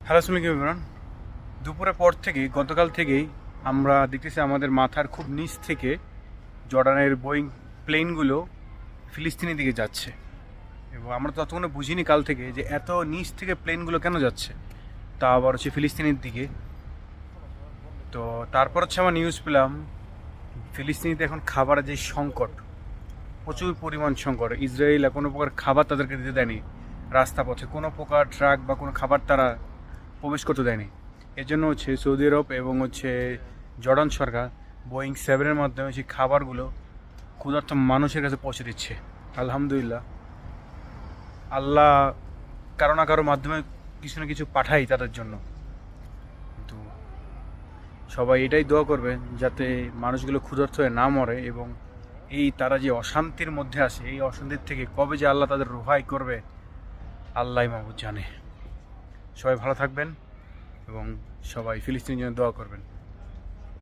Hello আসসালামু আলাইকুম ইমরান। দুপুরের পর থেকে গতকাল থেকেই আমরা দেখতেছি আমাদের মাথার খুব নিচ থেকে জর্ডানের বোয়িং প্লেনগুলো ফিলিস্তিনের দিকে যাচ্ছে, এবং আমরা তো ততক্ষণে বুঝিনি কাল থেকে যে এত নিচ থেকে প্লেনগুলো কেন যাচ্ছে, তা আবার হচ্ছে ফিলিস্তিনের দিকে। তো তারপর হচ্ছে আমরা নিউজ পেলাম ফিলিস্তিনিতে এখন খাবারের যে সংকট, প্রচুর পরিমাণ সংকট। ইসরায়েল কোনো প্রকার খাবার তাদেরকে দিতে দেয়নি, রাস্তা পথে কোনো প্রকার ট্রাক বা কোনো খাবার তারা প্রবেশ করতে দেয়নি। এর জন্য হচ্ছে সৌদি আরব এবং হচ্ছে জর্ডান সরকার বোয়িং 7-এর মাধ্যমে সেই খাবারগুলো ক্ষুধার্ত মানুষের কাছে পৌঁছে দিচ্ছে। আলহামদুলিল্লাহ, আল্লাহ কারো না কারো মাধ্যমে কিছু না কিছু পাঠাই তাদের জন্য। কিন্তু সবাই এটাই দোয়া করবেন যাতে মানুষগুলো ক্ষুধার্ত হয়ে না মরে, এবং এই তারা যে অশান্তির মধ্যে আছে এই অশান্তির থেকে কবে যে আল্লাহ তাদের রেহাই করবে আল্লাহ মাহবুব জানে। সবাই ভালো থাকবেন এবং সবাই ফিলিস্তিনের জন্য দোয়া করবেন।